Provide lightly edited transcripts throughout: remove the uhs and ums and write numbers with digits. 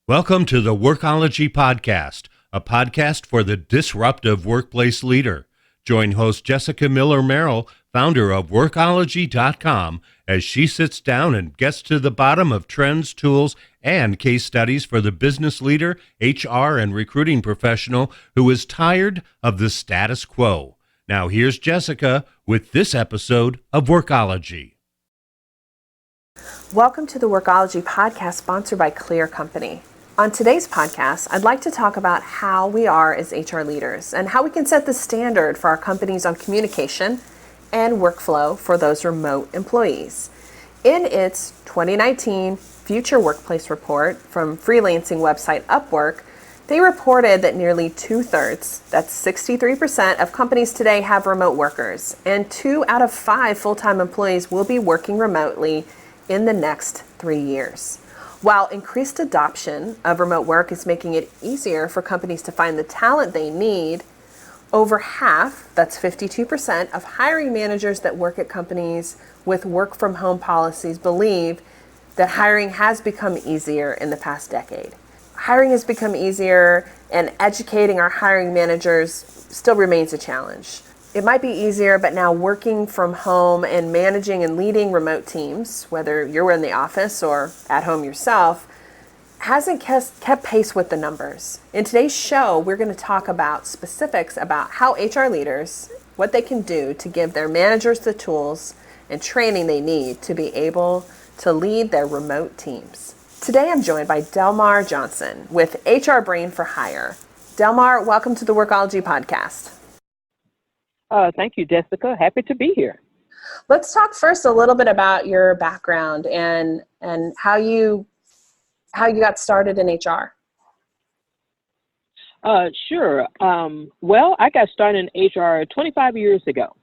Welcome to the Workology Podcast, a podcast for the disruptive workplace leader. Join host Jessica Miller-Merrill, founder of Workology.com, as she sits down and gets to the bottom of trends, tools, and case studies for the business leader, HR, and recruiting professional who is tired of the status quo. Now here's Jessica with this episode of Workology. Welcome to the Workology Podcast, sponsored by Clear Company. On today's podcast, I'd like to talk about how we are as HR leaders and how we can set the standard for our companies on communication and workflow for those remote employees. In its 2019 Future Workplace Report from freelancing website Upwork, they reported that nearly 2/3, that's 63% of companies today have remote workers, and 2 out of 5 full-time employees will be working remotely in the next 3 years. While increased adoption of remote work is making it easier for companies to find the talent they need, over half, that's 52%, of hiring managers that work at companies with work-from-home policies believe that hiring has become easier in the past decade. Hiring has become easier, and educating our hiring managers still remains a challenge. It might be easier, but now working from home and managing and leading remote teams, whether you're in the office or at home yourself, hasn't kept pace with the numbers. In today's show, we're going to talk about specifics about how HR leaders, what they can do to give their managers the tools and training they need to be able to lead their remote teams. Today, I'm joined by Delmar Johnson with HR Brain for Hire. Delmar, welcome to the Workology Podcast. Thank you, Jessica. Happy to be here. Let's talk first a little bit about your background and how you got started in HR. Sure. Well, I got started in HR 25 years ago,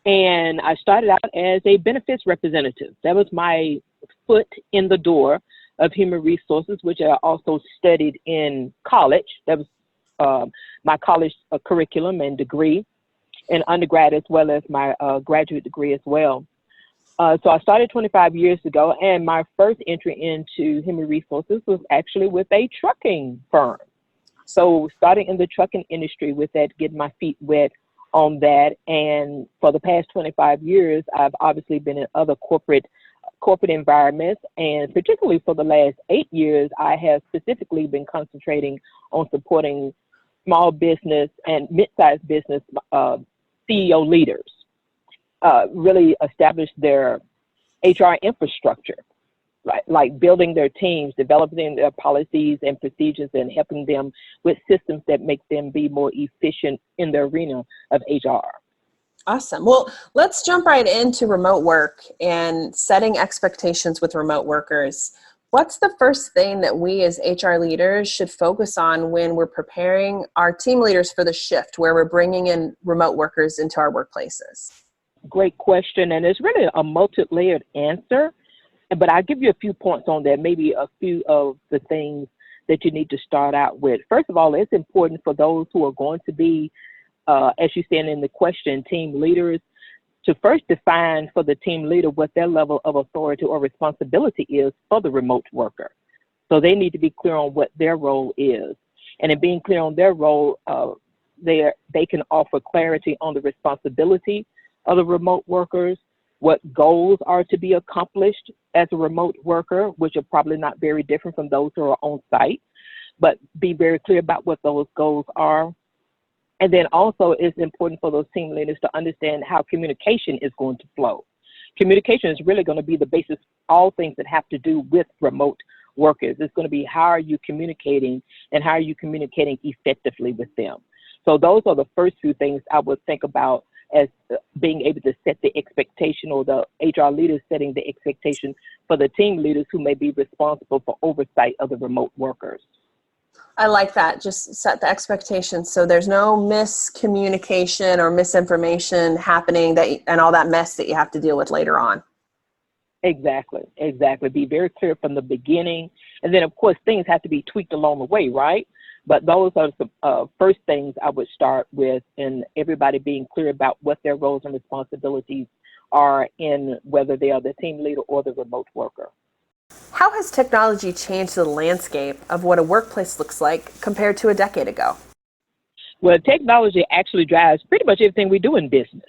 and I started out as a benefits representative. That was my foot in the door of human resources, which I also studied in college. That was my college curriculum and degree, in undergrad as well as my graduate degree as well. So I started 25 years ago, and my first entry into human resources was actually with a trucking firm. So starting in the trucking industry with that, getting my feet wet on that. And for the past 25 years, I've obviously been in other corporate environments, and particularly for the last 8 years, I have specifically been concentrating on supporting small business and mid-sized business CEO leaders really establish their HR infrastructure, right? Like building their teams, developing their policies and procedures, and helping them with systems that make them be more efficient in the arena of HR. Awesome. Well, let's jump right into remote work and setting expectations with remote workers. What's the first thing that we as HR leaders should focus on when we're preparing our team leaders for the shift where we're bringing in remote workers into our workplaces? Great question, and it's really a multi-layered answer, but I'll give you a few points on that, maybe a few of the things that you need to start out with. First of all, it's important for those who are going to be, as you said in the question, team leaders, to first define for the team leader what their level of authority or responsibility is for the remote worker. So they need to be clear on what their role is. And in being clear on their role, they can offer clarity on the responsibility of the remote workers, what goals are to be accomplished as a remote worker, which are probably not very different from those who are on site, but be very clear about what those goals are. And then also it's important for those team leaders to understand how communication is going to flow. Communication is really going to be the basis of all things that have to do with remote workers. It's going to be how are you communicating and how are you communicating effectively with them. So those are the first few things I would think about as being able to set the expectation, or the HR leaders setting the expectation for the team leaders who may be responsible for oversight of the remote workers. I like that. Just set the expectations so there's no miscommunication or misinformation happening and all that mess that you have to deal with later on. Exactly. Be very clear from the beginning. And then, of course, things have to be tweaked along the way, right? But those are the first things I would start with, and everybody being clear about what their roles and responsibilities are in whether they are the team leader or the remote worker. How has technology changed the landscape of what a workplace looks like compared to a decade ago? Well, technology actually drives pretty much everything we do in business.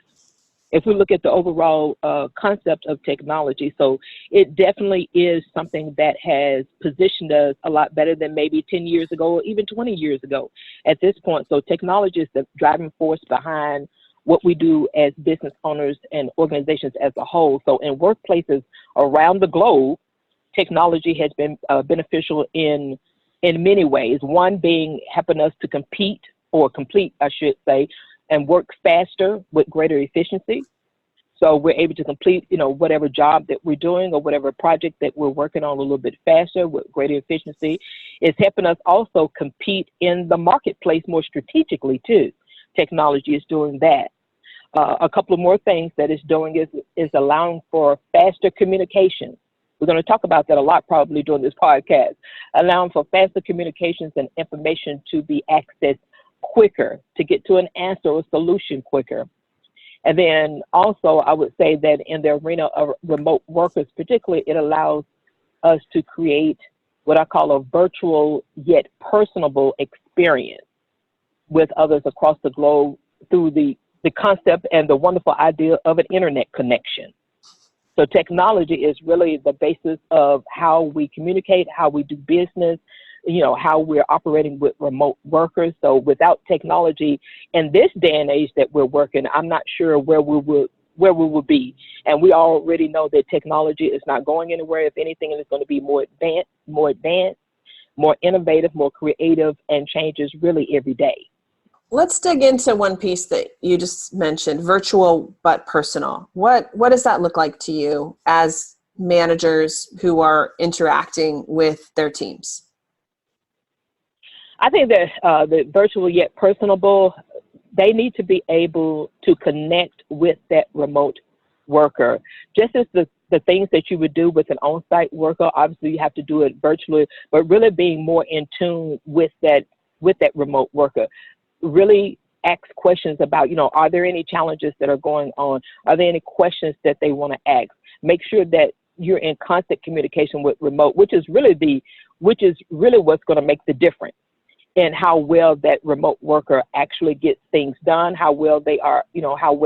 If we look at the overall concept of technology, so it definitely is something that has positioned us a lot better than maybe 10 years ago or even 20 years ago at this point. So technology is the driving force behind what we do as business owners and organizations as a whole. So in workplaces around the globe, technology has been beneficial in many ways. One being helping us to compete or complete, I should say, and work faster with greater efficiency. So we're able to complete, whatever job that we're doing or whatever project that we're working on a little bit faster with greater efficiency. It's helping us also compete in the marketplace more strategically too. Technology is doing that. A couple of more things that it's doing is allowing for faster communication. We're going to talk about that a lot probably during this podcast, allowing for faster communications and information to be accessed quicker, to get to an answer or solution quicker. And then also I would say that in the arena of remote workers, particularly, it allows us to create what I call a virtual yet personable experience with others across the globe through the concept and the wonderful idea of an internet connection. So technology is really the basis of how we communicate, how we do business, how we're operating with remote workers. So without technology in this day and age that we're working, I'm not sure where we will be. And we already know that technology is not going anywhere. If anything, it's going to be more advanced, more innovative, more creative, and changes really every day. Let's dig into one piece that you just mentioned, virtual but personal. What does that look like to you as managers who are interacting with their teams? I think that the virtual yet personable, they need to be able to connect with that remote worker. Just as the things that you would do with an on-site worker, obviously you have to do it virtually, but really being more in tune with that remote worker. Really ask questions about, are there any challenges that are going on? Are there any questions that they want to ask? Make sure that you're in constant communication with remote, which is really what's going to make the difference in how well that remote worker actually gets things done, how well they are, how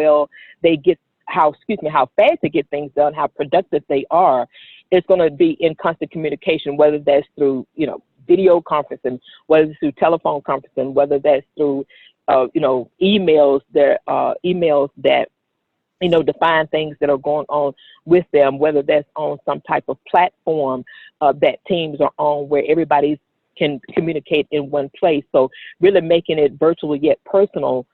fast they get things done, how productive they are. It's going to be in constant communication, whether that's through, video conferencing, whether it's through telephone conferencing, whether that's through, emails that define things that are going on with them, whether that's on some type of platform that teams are on where everybody can communicate in one place. So really making it virtual yet personable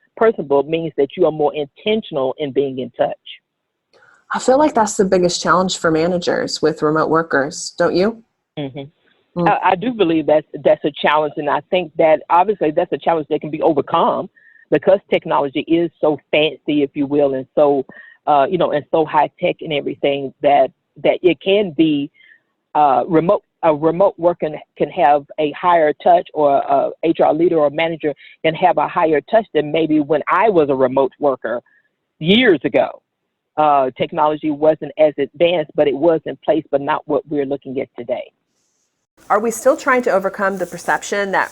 means that you are more intentional in being in touch. I feel like that's the biggest challenge for managers with remote workers, don't you? Mm-hmm. I do believe that's a challenge, and I think that obviously that's a challenge that can be overcome because technology is so fancy, if you will, and so and so high tech and everything that it can be remote. A remote worker can have a higher touch, or a HR leader or manager can have a higher touch than maybe when I was a remote worker years ago. Technology wasn't as advanced, but it was in place, but not what we're looking at today. Are we still trying to overcome the perception that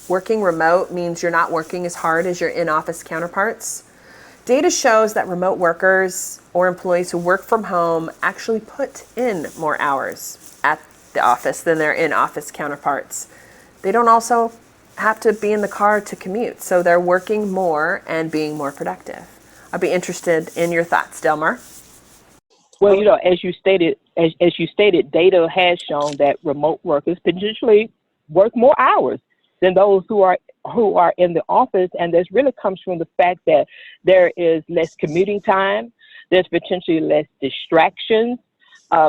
working remote means you're not working as hard as your in-office counterparts? Data shows that remote workers or employees who work from home actually put in more hours at the office than their in-office counterparts. They don't also have to be in the car to commute, so they're working more and being more productive. I'd be interested in your thoughts, Delmar. Well, as you stated, data has shown that remote workers potentially work more hours than those who are in the office, and this really comes from the fact that there is less commuting time. There's potentially less distractions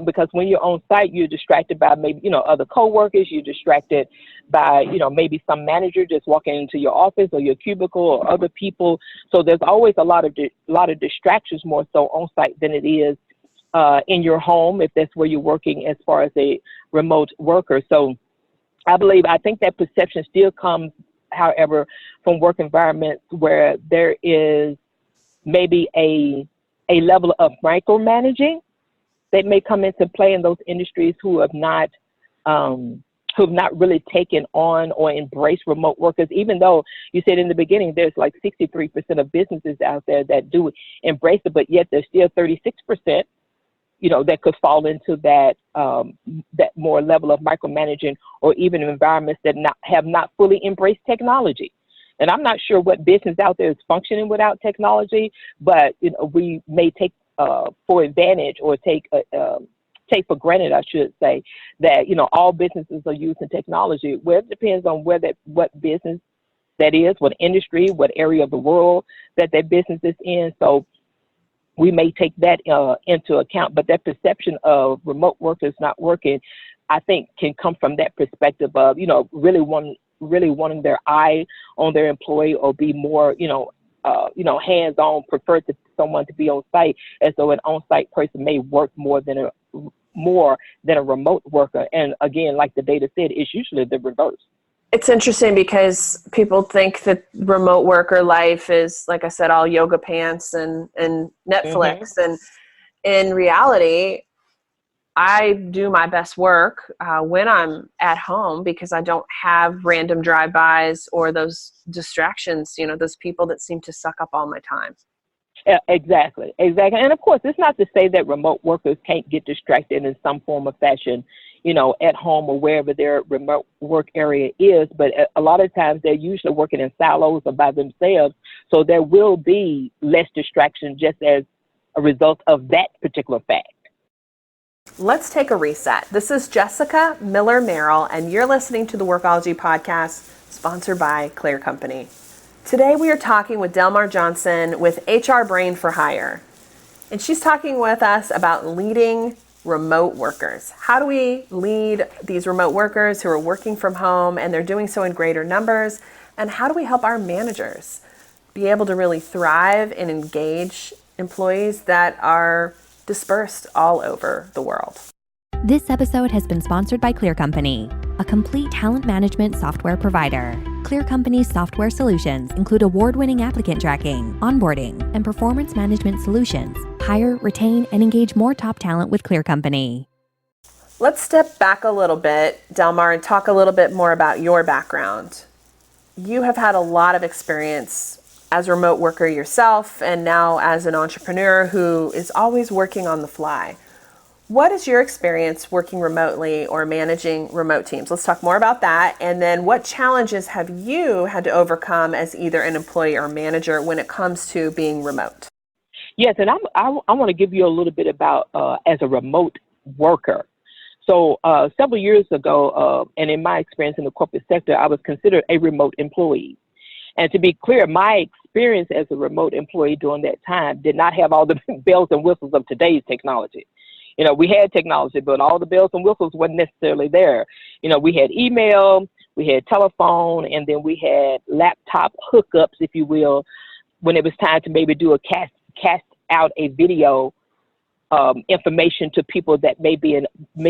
because when you're on site, you're distracted by maybe other coworkers. You're distracted by maybe some manager just walking into your office or your cubicle or other people. So there's always a lot of distractions more so on site than it is in your home, if that's where you're working as far as a remote worker. So I think that perception still comes, however, from work environments where there is maybe a level of micromanaging that may come into play in those industries who have not really taken on or embraced remote workers, even though you said in the beginning there's like 63% of businesses out there that do embrace it, but yet there's still 36%, that could fall into that that more level of micromanaging, or even environments that have not fully embraced technology. And I'm not sure what business out there is functioning without technology, but we may take for advantage, or take for granted, I should say, that all businesses are using technology. Well, it depends on what business that is, what industry, what area of the world that business is in. So we may take that into account, but that perception of remote workers not working, I think, can come from that perspective of really wanting their eye on their employee, or be more hands-on, prefer to someone to be on site, as though an on-site person may work more than a remote worker. And again, like the data said, it's usually the reverse. It's interesting because people think that remote worker life is, like I said, all yoga pants and Netflix. Mm-hmm. And in reality, I do my best work when I'm at home, because I don't have random drive-bys or those distractions, those people that seem to suck up all my time. Exactly. And of course, it's not to say that remote workers can't get distracted in some form of fashion, at home or wherever their remote work area is. But a lot of times they're usually working in silos or by themselves. So there will be less distraction just as a result of that particular fact. Let's take a reset. This is Jessica Miller Merrill, and you're listening to the Workology podcast, sponsored by Clear Company. Today we are talking with Delmar Johnson with HR Brain for Hire, and she's talking with us about leading remote workers. How do we lead these remote workers who are working from home and they're doing so in greater numbers? And how do we help our managers be able to really thrive and engage employees that are dispersed all over the world? This episode has been sponsored by Clear Company, a complete talent management software provider. Clear Company's software solutions include award-winning applicant tracking, onboarding, and performance management solutions. Hire, retain, and engage more top talent with Clear Company. Let's step back a little bit, Delmar, and talk a little bit more about your background. You have had a lot of experience as a remote worker yourself, and now as an entrepreneur who is always working on the fly. What is your experience working remotely or managing remote teams? Let's talk more about that. And then what challenges have you had to overcome as either an employee or manager when it comes to being remote? Yes, and I want to give you a little bit about as a remote worker. So several years ago, and in my experience in the corporate sector, I was considered a remote employee. And to be clear, my experience as a remote employee during that time did not have all the bells and whistles of today's technology. We had technology, but all the bells and whistles weren't necessarily there. We had email, we had telephone, and then we had laptop hookups, if you will, when it was time to maybe do a cast out a video information to people that may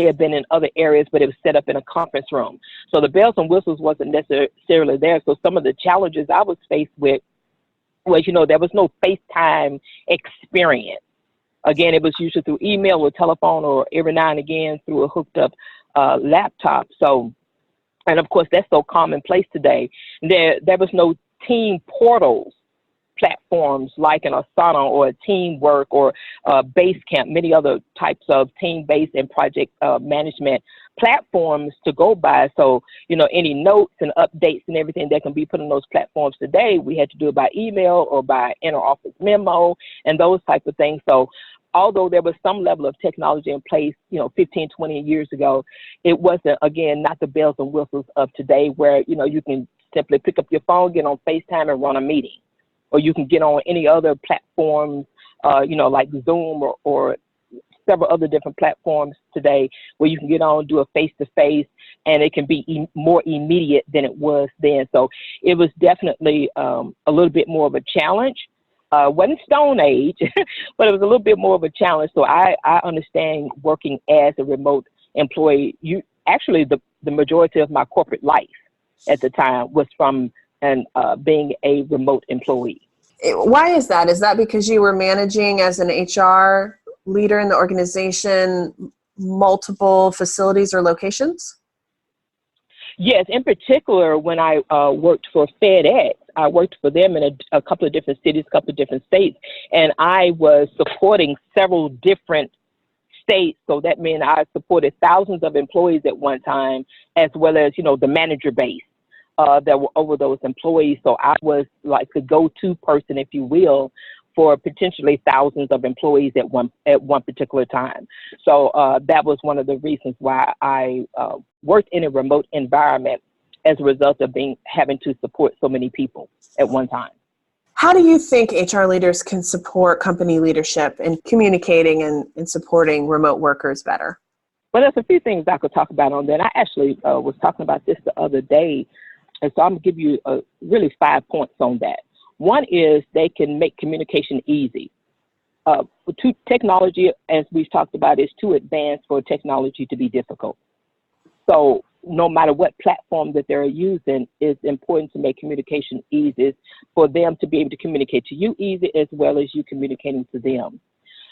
have been in other areas, but it was set up in a conference room. So the bells and whistles wasn't necessarily there. So some of the challenges I was faced with was, there was no FaceTime experience. Again, it was usually through email or telephone, or every now and again through a hooked up laptop. So, and of course, that's so commonplace today. There was no team portals platforms like an Asana or a Teamwork or Basecamp, many other types of team-based and project management platforms to go by. So, any notes and updates and everything that can be put on those platforms today, we had to do it by email or by inter-office memo and those types of things. So although there was some level of technology in place, 15, 20 years ago, it wasn't, again, not the bells and whistles of today where, you can simply pick up your phone, get on FaceTime and run a meeting. Or you can get on any other platforms, like Zoom or several other different platforms today where you can get on, do a face-to-face, and it can be more immediate than it was then. So it was definitely a little bit more of a challenge. Wasn't Stone Age, but it was a little bit more of a challenge. So I understand working as a remote employee. The majority of my corporate life at the time was from being a remote employee. Why is that? Is that because you were managing as an HR leader in the organization multiple facilities or locations? Yes, in particular, when I worked for FedEx, I worked for them in a couple of different cities, a couple of different states, and I was supporting several different states. So that meant I supported thousands of employees at one time, as well as, the manager base that were over those employees. So I was like the go-to person, if you will, for potentially thousands of employees at one particular time. So that was one of the reasons why I worked in a remote environment as a result of having to support so many people at one time. How do you think HR leaders can support company leadership in communicating and supporting remote workers better? Well, there's a few things I could talk about on that. I actually was talking about this the other day, and so I'm going to give you really 5 points on that. One is they can make communication easy. Technology, as we've talked about, is too advanced for technology to be difficult. So no matter what platform that they're using, it's important to make communication easy for them to be able to communicate to you easy as well as you communicating to them.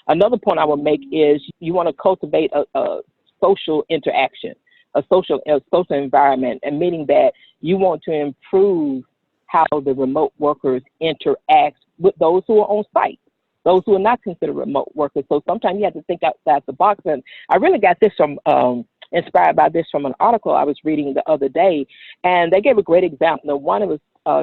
Another point I will make is you want to cultivate a social interaction, a social environment, and meaning that you want to improve how the remote workers interact with those who are on site, those who are not considered remote workers. So sometimes you have to think outside the box. And I really got this from, inspired by this from an article I was reading the other day. And they gave a great example. One was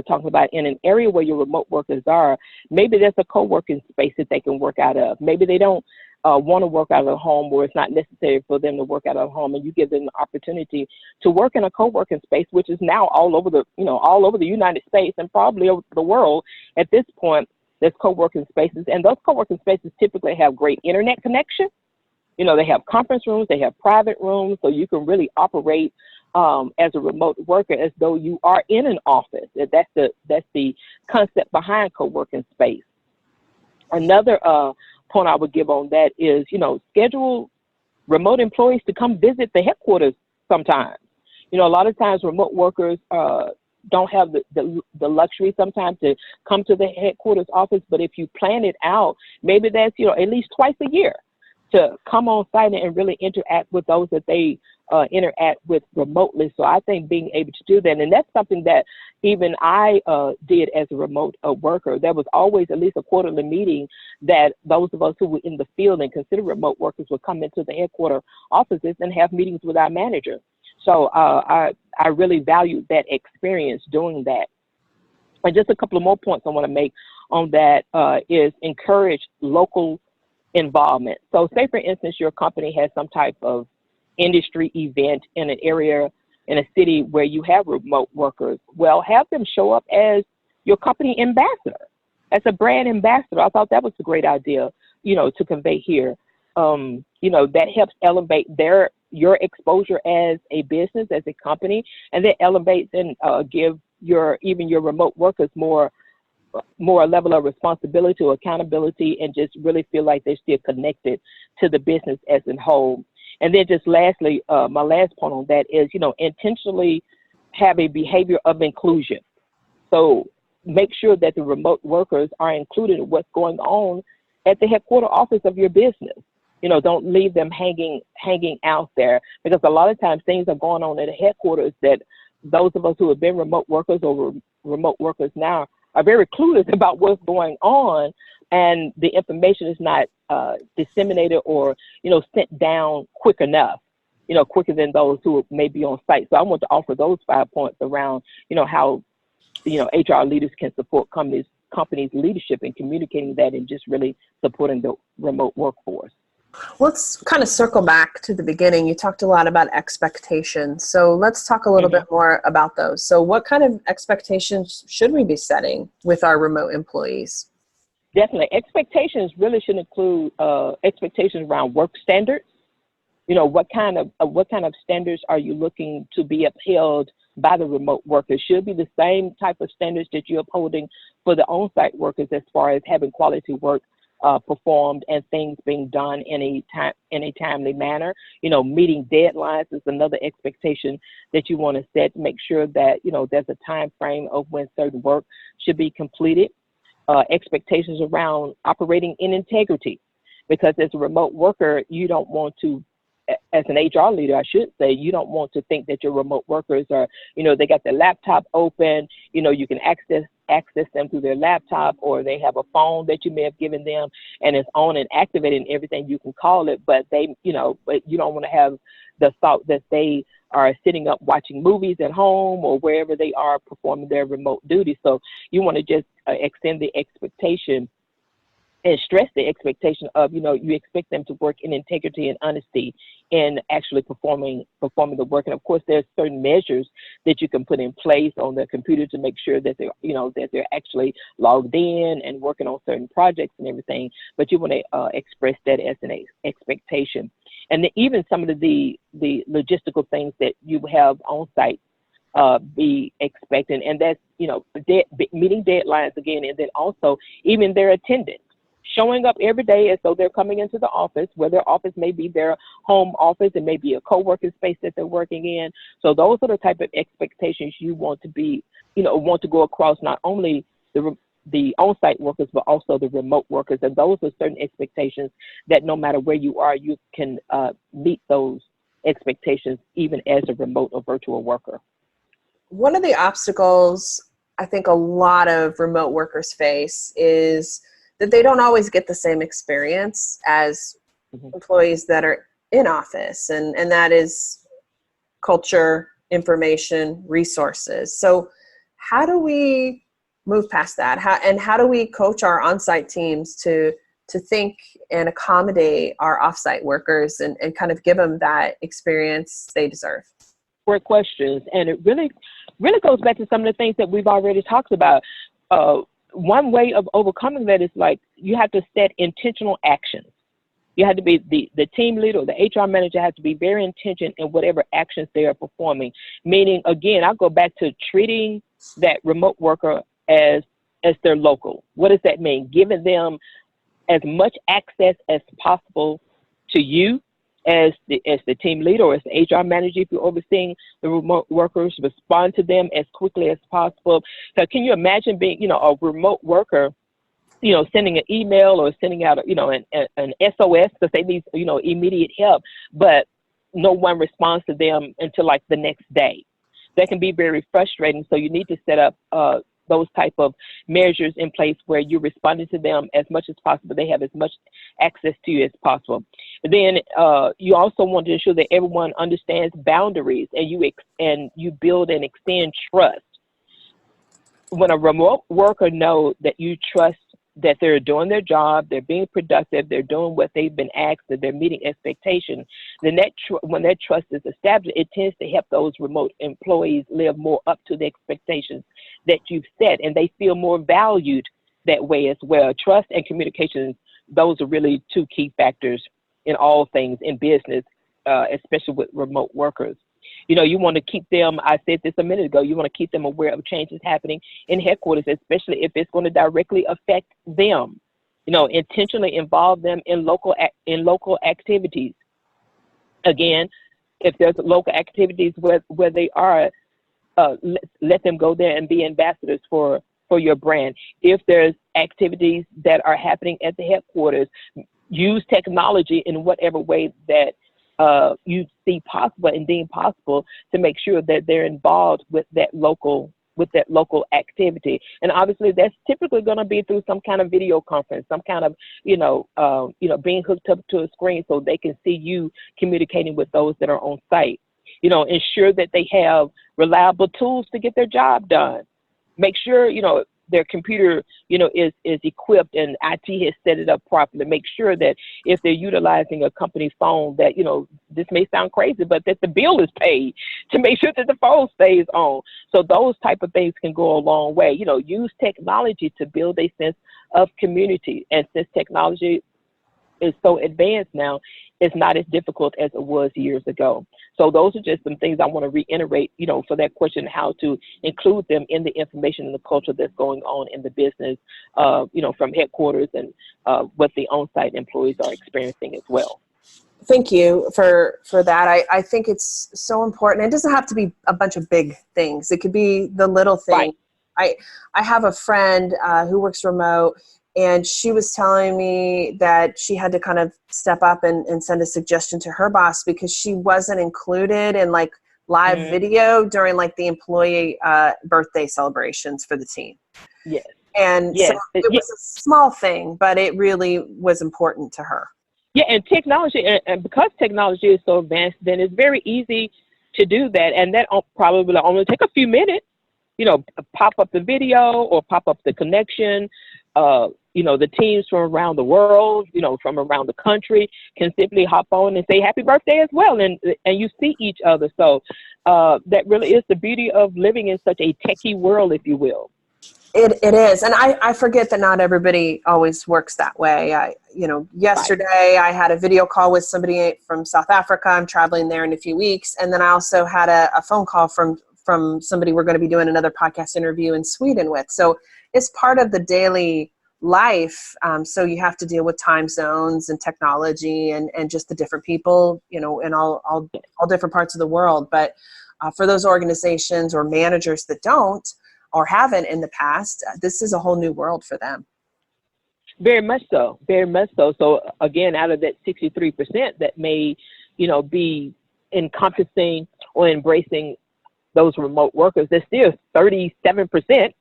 talking about in an area where your remote workers are, maybe there's a co-working space that they can work out of. Maybe they don't want to work out of home, or it's not necessary for them to work out of home, and you give them the opportunity to work in a co-working space, which is now all over the United States and probably over the world at this point. There's co-working spaces, and those co-working spaces typically have great internet connection. They have conference rooms, they have private rooms, so you can really operate as a remote worker as though you are in an office. That's the concept behind co-working space. Another point I would give on that is, schedule remote employees to come visit the headquarters sometimes. A lot of times remote workers don't have the luxury sometimes to come to the headquarters office, but if you plan it out, maybe that's, at least twice a year to come on site and really interact with those that they interact with remotely. So I think being able to do that, and that's something that even I did as a remote worker. There was always at least a quarterly meeting that those of us who were in the field and considered remote workers would come into the headquarter offices and have meetings with our manager. So I really valued that experience doing that. And just a couple of more points I want to make on that is encourage local involvement. So say, for instance, your company has some type of industry event in an area, in a city where you have remote workers. Well, have them show up as your company ambassador, as a brand ambassador. I thought that was a great idea, to convey here. That helps elevate your exposure as a business, as a company, and that elevates and give your remote workers more a level of responsibility or accountability, and just really feel like they're still connected to the business as a whole. And then just lastly, my last point on that is, intentionally have a behavior of inclusion. So make sure that the remote workers are included in what's going on at the headquarter office of your business. Don't leave them hanging out there, because a lot of times things are going on at the headquarters that those of us who have been remote workers or remote workers now are very clueless about what's going on, and the information is not disseminated or, sent down quick enough, quicker than those who may be on site. So I want to offer those 5 points around, how, HR leaders can support companies' leadership in communicating that and just really supporting the remote workforce. Let's kind of circle back to the beginning. You talked a lot about expectations. So let's talk a little bit more about those. So what kind of expectations should we be setting with our remote employees? Definitely. Expectations really should include expectations around work standards. What kind of standards are you looking to be upheld by the remote workers? Should be the same type of standards that you're upholding for the on-site workers, as far as having quality work performed and things being done in a timely manner. Meeting deadlines is another expectation that you want to set to make sure that, there's a time frame of when certain work should be completed. Expectations around operating in integrity. because as a remote worker, you don't want to, as an HR leader, I should say, you don't want to think that your remote workers are, they got their laptop open, you can access them through their laptop, or they have a phone that you may have given them and it's on and activated and everything, you can call it, but but you don't want to have the thought that they are sitting up watching movies at home or wherever they are performing their remote duty. So you want to just extend the expectation and stress the expectation of, you expect them to work in integrity and honesty in actually performing the work. And of course, there's certain measures that you can put in place on the computer to make sure that they're actually logged in and working on certain projects and everything. But you want to express that as an expectation. And even some of the logistical things that you have on site be expected. And that's, meeting deadlines again, and then also even their attendance. Showing up every day as though they're coming into the office, where their office may be their home office, it may be a co-working space that they're working in. So those are the type of expectations you want to go across, not only the on-site workers, but also the remote workers. And those are certain expectations that no matter where you are, you can meet those expectations even as a remote or virtual worker. One of the obstacles I think a lot of remote workers face is that they don't always get the same experience as employees that are in office, and that is culture, information, resources. So how do we move past that? How do we coach our on-site teams to think and accommodate our off-site workers and kind of give them that experience they deserve? Great questions. And it really goes back to some of the things that we've already talked about. One way of overcoming that is you have to set intentional actions. You have to be the team leader or the HR manager has to be very intentional in whatever actions they are performing. Meaning, again, I'll go back to treating that remote worker as their local. What does that mean? Giving them as much access as possible to you as the team leader or as the HR manager. If you're overseeing the remote workers, respond to them as quickly as possible. So can you imagine being, a remote worker, sending an email or sending out, an SOS because they need, immediate help, but no one responds to them until the next day. That can be very frustrating. So you need to set up those type of measures in place where you're responding to them as much as possible. They have as much access to you as possible. But then you also want to ensure that everyone understands boundaries and you build and extend trust. When a remote worker knows that you trust that they're doing their job, they're being productive, they're doing what they've been asked, that they're meeting expectations, then when that trust is established, it tends to help those remote employees live more up to the expectations that you've set, and they feel more valued that way as well. Trust and communication, those are really two key factors in all things in business, especially with remote workers. You want to keep them, I said this a minute ago, you want to keep them aware of changes happening in headquarters, especially if it's going to directly affect them. Intentionally involve them in local activities. Again, if there's local activities where they are, let them go there and be ambassadors for your brand. If there's activities that are happening at the headquarters, use technology in whatever way that you see possible and deem possible to make sure that they're involved with that local activity. And obviously that's typically going to be through some kind of video conference, some kind of, being hooked up to a screen so they can see you communicating with those that are on site. Ensure that they have reliable tools to get their job done. Make sure, their computer, is equipped and IT has set it up properly. Make sure that if they're utilizing a company phone that, this may sound crazy, but that the bill is paid, to make sure that the phone stays on. So those type of things can go a long way. Use technology to build a sense of community. And since technology is so advanced now, it's not as difficult as it was years ago. So those are just some things I want to reiterate, for that question, how to include them in the information and the culture that's going on in the business, from headquarters and what the on-site employees are experiencing as well. Thank you for that. I think it's so important. It doesn't have to be a bunch of big things. It could be the little thing. Right. I have a friend who works remote, And she was telling me that she had to kind of step up and send a suggestion to her boss because she wasn't included in like live video during like the employee birthday celebrations for the team. Yes. And so it was a small thing, but it really was important to her. Yeah, and technology, and because technology is so advanced, then it's very easy to do that. And that probably will only take a few minutes, pop up the video or pop up the connection. The teams from around the world, from around the country can simply hop on and say happy birthday as well. And you see each other. So that really is the beauty of living in such a techie world, if you will. It is. And I forget that not everybody always works that way. Yesterday I had a video call with somebody from South Africa. I'm traveling there in a few weeks. And then I also had a phone call from somebody we're going to be doing another podcast interview in Sweden with. So it's part of the daily life. So you have to deal with time zones and technology and just the different people, in all different parts of the world. But for those organizations or managers that don't or haven't in the past, this is a whole new world for them. Very much so. Very much so. So again, out of that 63% that may, be encompassing or embracing those remote workers, there's still 37%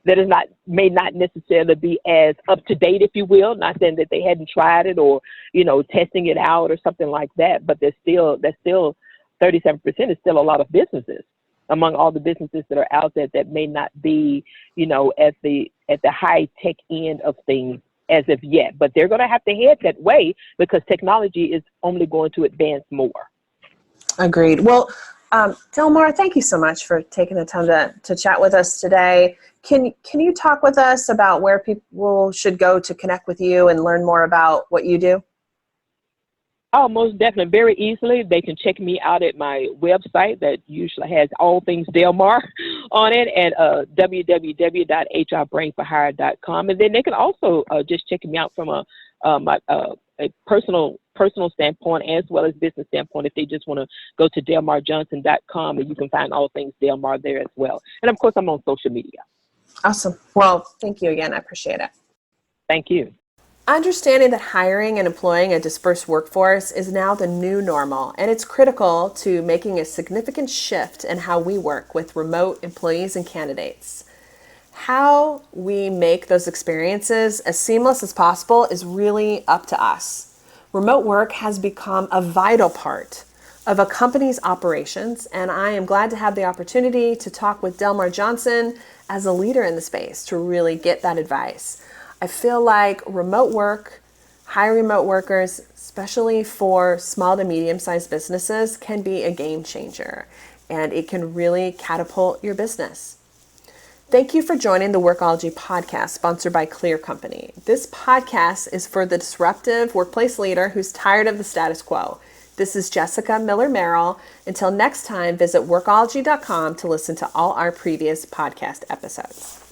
that may not necessarily be as up to date, if you will. Not saying that they hadn't tried it or, testing it out or something like that, but that's still 37% is still a lot of businesses among all the businesses that are out there that may not be, at the high tech end of things as of yet, but they're going to have to head that way because technology is only going to advance more. Agreed. Well, Delmar, thank you so much for taking the time to chat with us today. Can you talk with us about where people should go to connect with you and learn more about what you do? Oh, most definitely. Very easily. They can check me out at my website that usually has all things Delmar on it at www.hrbrainforhire.com. And then they can also just check me out from a personal standpoint as well as business standpoint if they just want to go to delmarjohnson.com, and you can find all things Delmar there as well. And of course, I'm on social media. Awesome. Well, thank you again. I appreciate it. Thank you. Understanding that hiring and employing a dispersed workforce is now the new normal, and it's critical to making a significant shift in how we work with remote employees and candidates. How we make those experiences as seamless as possible is really up to us. Remote work has become a vital part of a company's operations, and I am glad to have the opportunity to talk with Delmar Johnson as a leader in the space to really get that advice. I feel like remote work, hiring remote workers, especially for small to medium-sized businesses, can be a game changer, and it can really catapult your business. Thank you for joining the Workology podcast, sponsored by Clear Company. This podcast is for the disruptive workplace leader who's tired of the status quo. This is Jessica Miller-Merrill. Until next time, visit workology.com to listen to all our previous podcast episodes.